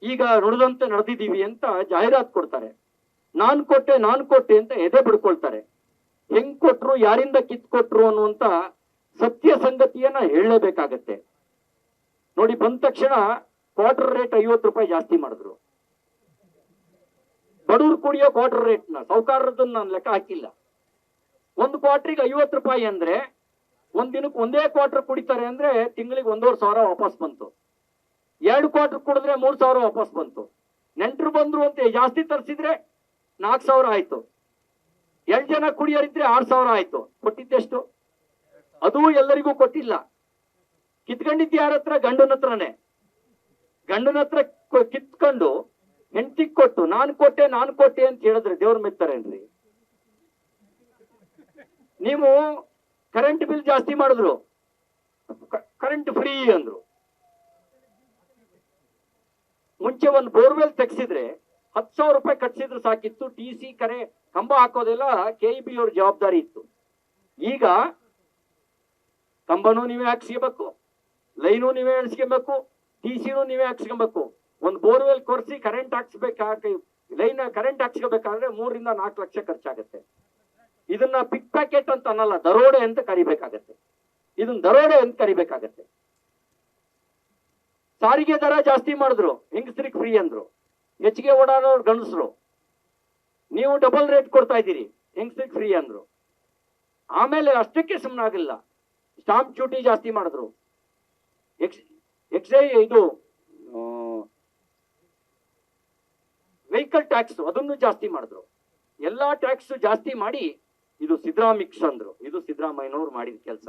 ಈಗ ನುಡಿದಂತೆ ನಡೆದಿದ್ದೀವಿ ಅಂತ ಜಾಹೀರಾತು ಕೊಡ್ತಾರೆ. ನಾನ್ ಕೊಟ್ಟೆ ಅಂತ ಎದೆ ಬಿಡ್ಕೊಳ್ತಾರೆ. ಹೆಂಗ್ ಕೊಟ್ರು, ಯಾರಿಂದ ಕಿತ್ಕೊಟ್ರು ಅನ್ನುವಂತ ಸತ್ಯ ಸಂಗತಿಯನ್ನ ಹೇಳಲೇಬೇಕಾಗತ್ತೆ. ನೋಡಿ, ಬಂದ ತಕ್ಷಣ ಕ್ವಾರ್ಟರ್ ರೇಟ್ 50 ರೂಪಾಯಿ ಜಾಸ್ತಿ ಮಾಡಿದ್ರು. ಬಡವ್ರು ಕುಡಿಯೋ ಕ್ವಾರ್ಟರ್ ರೇಟ್ನ, ಸಾಹುಕಾರದನ್ನ ನಾನು ಲೆಕ್ಕ ಹಾಕಿಲ್ಲ. ಒಂದು ಕ್ವಾರ್ಟರ್ಗೆ 50 ರೂಪಾಯಿ ಅಂದ್ರೆ ಒಂದ್ ದಿನಕ್ಕೆ ಒಂದೇ ಕ್ವಾರ್ಟರ್ ಕುಡಿತಾರೆ ಅಂದ್ರೆ ತಿಂಗಳಿಗೆ 1,500 ವಾಪಸ್ ಬಂತು. 2 ಕ್ವಾರ್ಟರ್ ಕುಡಿದ್ರೆ 3,000 ವಾಪಸ್ ಬಂತು. ನೆಂಟರು ಬಂದ್ರು ಅಂತ ಜಾಸ್ತಿ ತರಿಸಿದ್ರೆ 4,000 ಆಯ್ತು. 2 ಜನ ಕುಡಿಯೋರಿದ್ರೆ 6,000 ಆಯ್ತು. ಕೊಟ್ಟಿದ್ದೆಷ್ಟು? ಅದು ಎಲ್ಲರಿಗೂ ಕೊಟ್ಟಿಲ್ಲ. ಕಿತ್ಕೊಂಡಿದ್ದು ಯಾರ ಹತ್ರ? ಗಂಡನ ಹತ್ರನೇ. ಗಂಡನ ಹತ್ರ ಕಿತ್ಕೊಂಡು ಹೆಂಡತಿಗೆ ಕೊಟ್ಟು ನಾನ್ ಕೊಟ್ಟೆ ಅಂತ ಹೇಳಿದ್ರೆ ದೇವ್ರ ಮೆತ್ತಾರೇನ್ರಿ? ನೀವು ಕರೆಂಟ್ ಬಿಲ್ ಜಾಸ್ತಿ ಮಾಡಿದ್ರು, ಕರೆಂಟ್ ಫ್ರೀ ಅಂದ್ರು. ಮುಂಚೆ ಒಂದು ಬೋರ್ವೆಲ್ ತೆಗ್ಸಿದ್ರೆ 10,000 ರೂಪಾಯಿ ಕಟ್ಸಿದ್ರೆ ಸಾಕಿತ್ತು. TC ಕರೆ ಕಂಬ ಹಾಕೋದೆಲ್ಲ KEB ಅವ್ರ ಜವಾಬ್ದಾರಿ ಇತ್ತು. ಈಗ ಕಂಬನೂ ನೀವೇ ಹಾಕ್ಸ್ಕೊಬೇಕು, ಲೈನು ನೀವೇ ಹಾಕ್ಸ್ಕೊಬೇಕು, TCನೂ ನೀವೇ ಹಾಕ್ಸ್ಕೊಬೇಕು. ಒಂದು ಬೋರ್ವೆಲ್ ಕೊರ್ಸಿ ಕರೆಂಟ್ ಹಾಕ್ಸ್ಬೇಕಾಗಿ ಲೈನ್ ಕರೆಂಟ್ ಹಾಕ್ಸ್ಕೋಬೇಕಾದ್ರೆ 3 ರಿಂದ 4 ಲಕ್ಷ ಖರ್ಚಾಗತ್ತೆ. ಇದನ್ನ ಪಿಕ್ ಪ್ಯಾಕೆಟ್ ಅಂತ ಅನ್ನಲ್ಲ, ದರೋಡೆ ಅಂತ ಕರಿಬೇಕಾಗತ್ತೆ. ಇದನ್ನ ದರೋಡೆ ಅಂತ ಕರಿಬೇಕಾಗತ್ತೆ. ಸಾರಿಗೆ ದರ ಜಾಸ್ತಿ ಮಾಡಿದ್ರು, ಹೆಂಗಸ್ರಿಗೆ ಫ್ರೀ ಅಂದ್ರು. ಹೆಚ್ಚಿಗೆ ಓಡಾಡೋರು ಗಂಡಸರು. ನೀವು ಡಬಲ್ ರೇಟ್ ಕೊಡ್ತಾ ಇದ್ದೀರಿ, ಹೆಂಗಸ್ರಿಗೆ ಫ್ರೀ ಅಂದ್ರು. ಆಮೇಲೆ ಅಷ್ಟಕ್ಕೆ ಸುಮ್ಮನಾಗಿಲ್ಲ, ಸ್ಟಾಂಪ್ ಡ್ಯೂಟಿ ಜಾಸ್ತಿ ಮಾಡಿದ್ರು. ಇದು ವೆಹಿಕಲ್ ಟ್ಯಾಕ್ಸ್ ಅದನ್ನು ಜಾಸ್ತಿ ಮಾಡಿದ್ರು. ಎಲ್ಲಾ ಟ್ಯಾಕ್ಸ್ ಜಾಸ್ತಿ ಮಾಡಿ ಇದು ಸಿದ್ದರಾಮಿಕ್ಸ್ ಅಂದ್ರು. ಇದು ಸಿದ್ದರಾಮಯ್ಯನವ್ರು ಮಾಡಿದ ಕೆಲಸ.